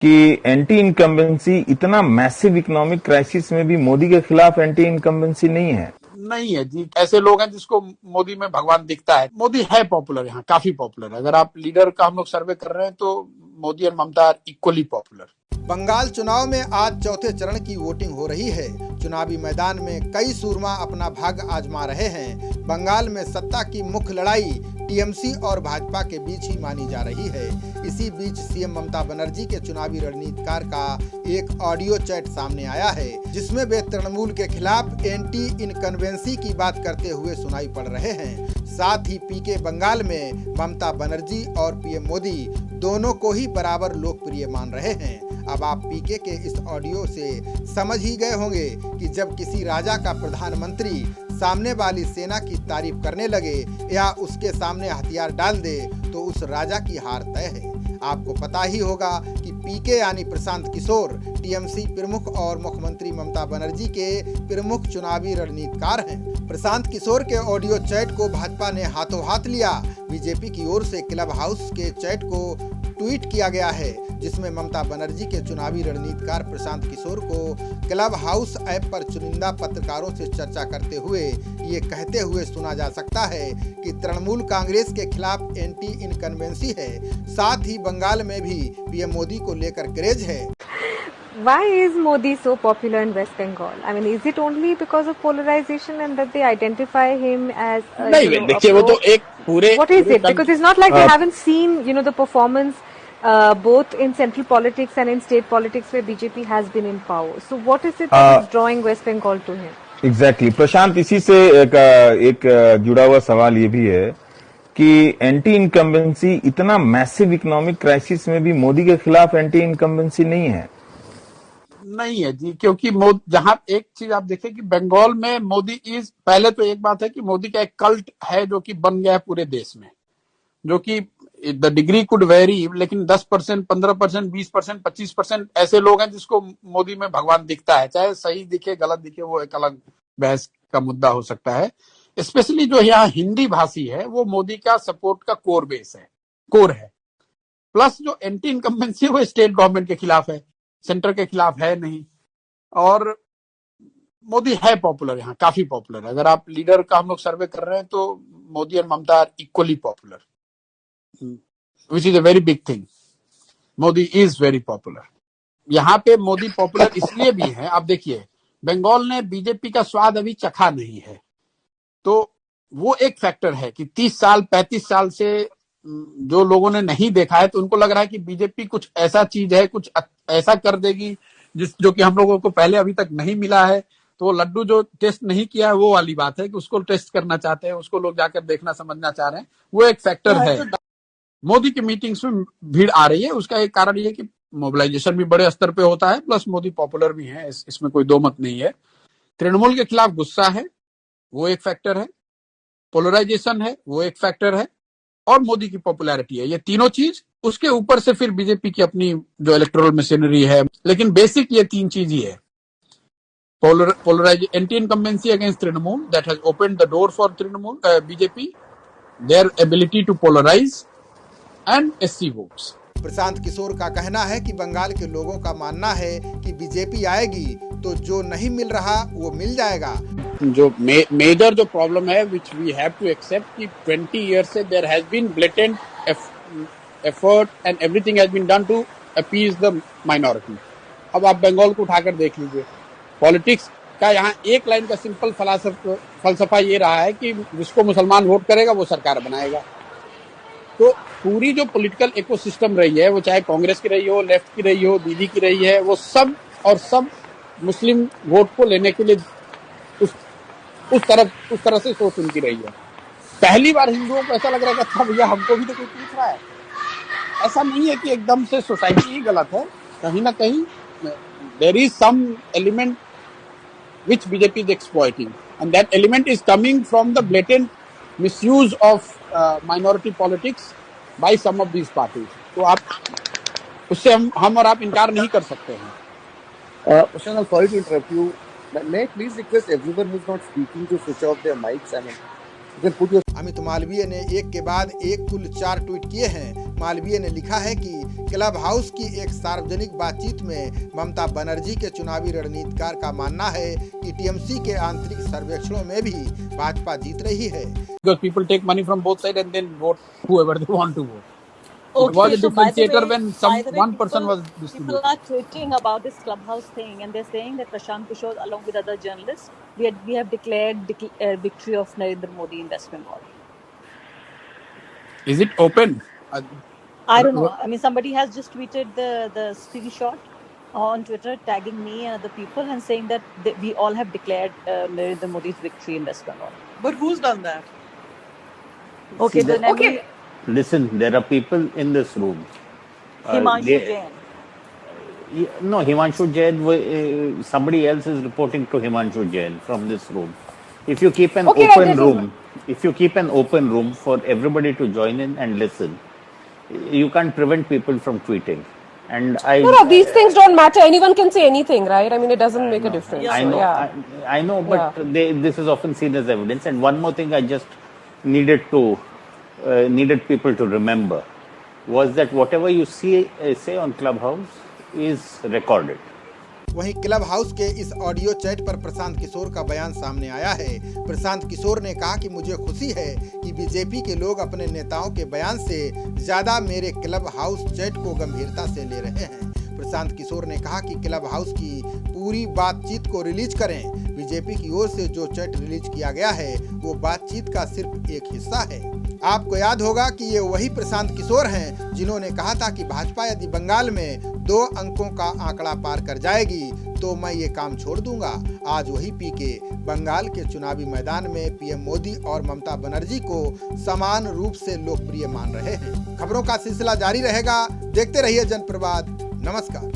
कि anti incumbency इतना massive economic crisis में भी मोदी के खिलाफ एंटी इनकम्बेंसी नहीं है। नहीं है जी, ऐसे लोग हैं जिसको मोदी में भगवान दिखता है। मोदी है पॉपुलर, यहाँ काफी पॉपुलर है। अगर आप लीडर का हम लोग सर्वे कर रहे हैं तो मोदी और Mamata are equally popular. Bengal चुनाव में आज चौथे चरण की वोटिंग हो रही है। चुनावी मैदान में कई सूरमा अपना भाग्य आजमा रहे हैं। बंगाल में सत्ता की मुख्य लड़ाई टीएमसी और भाजपा के बीच ही मानी जा रही है। इसी बीच सीएम ममता बनर्जी के चुनावी रणनीतिकार का एक ऑडियो चैट सामने आया है, जिसमें वे तृणमूल के खिलाफ एंटी इनकन्वेंसी की बात करते हुए सुनाई पड़ रहे हैं। साथ ही पीके बंगाल में ममता बनर्जी और पीएम मोदी दोनों को ही बराबर लोकप्रिय मान रहे हैं। अब आप पीके के इस ऑडियो से समझ ही गए होंगे कि जब किसी राजा का प्रधानमंत्री सामने वाली सेना की तारीफ करने लगे या उसके सामने हथियार डाल दे तो उस राजा की हार तय है। आपको पता ही होगा कि पीके यानी प्रशांत किशोर टीएमसी प्रमुख और मुख्यमंत्री ममता बनर्जी के प्रमुख चुनावी रणनीतिकार हैं। प्रशांत किशोर के ऑडियो चैट को भाजपा ने हाथों हाथ लिया। बीजेपी की ओर से क्लब हाउस के चैट को ट्वीट किया गया है, जिसमें ममता बनर्जी के चुनावी रणनीतिकार प्रशांत किशोर को क्लब हाउस ऐप पर चुनिंदा पत्रकारों से चर्चा करते हुए ये कहते हुए सुना जा सकता है कि तृणमूल कांग्रेस के खिलाफ एंटी इनकन्वेंसी है। साथ ही बंगाल में भी पीएम मोदी को लेकर क्रेज है। Why is Modi so popular in West Bengal? I mean, is it only because of polarization and that they identify him as नहीं, देखिए वो तो एक पूरे what is it? Because it's not like we haven't seen, the performance both in central politics and in state politics where BJP has been in power. So what is it that is drawing West Bengal to him? Exactly. प्रशांत, इसी से एक जुड़ा हुआ सवाल ये भी है कि एंटी इनकम्बेंसी इतना मैसिव इकोनॉमिक क्राइसिस में भी मोदी के खिलाफ एंटी इनकम्बेंसी नहीं है। नहीं है जी, क्योंकि जहां एक चीज आप देखें कि बंगाल में मोदी पहले तो एक बात है कि मोदी का एक कल्ट है जो कि बन गया है पूरे देश में, जो कि द डिग्री कुड वेरी, लेकिन 10%, 15%, 20%, 25% ऐसे लोग हैं जिसको मोदी में भगवान दिखता है। चाहे सही दिखे गलत दिखे वो एक अलग बहस का मुद्दा हो सकता है। स्पेशली जो यहाँ हिंदी भाषी है वो मोदी का सपोर्ट का कोर है। प्लस जो एंटी इनकम्बेंसी है वो स्टेट गवर्नमेंट के खिलाफ है, सेंटर के खिलाफ है नहीं। और मोदी है पॉपुलर, यहाँ काफी पॉपुलर है। अगर आप लीडर का हम लोग सर्वे कर रहे हैं तो मोदी और Mamata are equally popular, which is a very big thing. Modi is very popular. यहाँ पे मोदी पॉपुलर इसलिए भी है, आप देखिए बंगाल ने बीजेपी का स्वाद अभी चखा नहीं है, तो वो एक फैक्टर है कि 30 साल 35 साल से जो लोगों ने नहीं देखा है तो उनको लग रहा है कि बीजेपी कुछ ऐसा चीज है, कुछ ऐसा कर देगी जो कि हम लोगों को पहले अभी तक नहीं मिला है। तो वो लड्डू जो टेस्ट नहीं किया है वो वाली बात है कि उसको टेस्ट करना चाहते हैं, उसको लोग जाकर देखना समझना चाह रहे हैं, वो एक फैक्टर है। मोदी की मीटिंग्स में भीड़ आ रही है, उसका एक कारण ये कि मोबिलाइजेशन भी बड़े स्तर पे होता है, प्लस मोदी पॉपुलर भी है, इसमें कोई दो मत नहीं है। तृणमूल के खिलाफ गुस्सा है, वो एक फैक्टर है। पोलराइजेशन है, वो एक फैक्टर है। और मोदी की पॉपुलैरिटी है, ये तीनों चीज। उसके ऊपर से फिर बीजेपी की अपनी जो इलेक्टोरल मशीनरी है, लेकिन बेसिक ये तीन चीज ही है। Polarise anti incumbency against Trinamool that has opened the door for Trinamool BJP, their ability to polarise and SC votes. Prashant Kishor का कहना है कि बंगाल के लोगों का मानना है कि बीजेपी आएगी तो जो नहीं मिल रहा वो मिल जाएगा। जो मेजर जो प्रॉब्लम है which we have to accept कि 20 ईयर्स से there has been blatant effort and everything has been done to appease the minority. अब आप बंगाल को उठाकर देख लीजिए, पॉलिटिक्स का यहाँ एक लाइन का सिंपल फलसफा ये रहा है कि जिसको मुसलमान वोट करेगा वो सरकार बनाएगा। तो पूरी जो पॉलिटिकल इकोसिस्टम रही है, वो चाहे कांग्रेस की रही हो, लेफ्ट की रही हो, दीदी की रही है, वो सब मुस्लिम वोट को लेने के लिए उस तरह से सोच उनकी रही है। पहली बार हिंदुओं को ऐसा लग रहा है कि अच्छा भैया हमको भी तो कोई पूछ रहा है। ऐसा नहीं है कि एकदम से सोसाइटी ही गलत है, कहीं ना कहीं there is some element which BJP is exploiting, and that element is coming from the blatant misuse of minority politics by some of these parties. तो आप उससे हम और आप इनकार नहीं कर सकते हैं। Prashant, sorry to interrupt you. May I please request everyone who's not speaking to switch off their mics? I mean, फिर पूछिए। अमित मालवीय ने एक के बाद एक कुल 4 ट्वीट किए हैं। मालवीय ने लिखा है कि क्लब हाउस की एक सार्वजनिक बातचीत में ममता बनर्जी के चुनावी रणनीतिकार का मानना है कि टीएमसी के आंतरिक सर्वेक्षणों में भी भाजपा जीत रही है। Because people take money from both sides and then vote whoever they want to vote. It Okay, was a so by the differentiator way, when one person was people distributing. are tweeting about this clubhouse thing, and they're saying that Prashant Kishore, along with other journalists, we have declared victory of Narendra Modi in West Bengal. Is it open? I don't know. I mean, somebody has just tweeted the screenshot on Twitter, tagging me and other people, and saying that we all have declared Narendra Modi's victory in West Bengal. But who's done that? Okay, See, then Okay. Listen, there are people in this room. Himanshu Jain. No, Himanshu Jain, somebody else is reporting to Himanshu Jain from this room. If you keep an open room for everybody to join in and listen, you can't prevent people from tweeting. And No, these things don't matter. Anyone can say anything, right? I mean, it doesn't make a difference. Yeah. I know, Yeah. I know, but this is often seen as evidence. And one more thing I just needed people to remember was that whatever you say on Clubhouse is recorded. वहीं club house के इस audio chat पर प्रशांत किशोर का बयान सामने आया है। प्रशांत किशोर ने कहा कि मुझे खुशी है कि बीजेपी के लोग अपने नेताओं के बयान से ज्यादा मेरे क्लब हाउस चैट को गंभीरता से ले रहे हैं। प्रशांत किशोर ने कहा कि क्लब हाउस की पूरी बातचीत को रिलीज करें। बीजेपी की ओर से जो चैट रिलीज किया गया है वो बातचीत का सिर्फ एक हिस्सा है। आपको याद होगा कि ये वही प्रशांत किशोर हैं जिन्होंने कहा था कि भाजपा यदि बंगाल में 2 अंकों का आंकड़ा पार कर जाएगी तो मैं ये काम छोड़ दूंगा। आज वही पीके बंगाल के चुनावी मैदान में पीएम मोदी और ममता बनर्जी को समान रूप से लोकप्रिय मान रहे हैं। खबरों का सिलसिला जारी रहेगा। देखते रहिए जनप्रवाद। नमस्कार।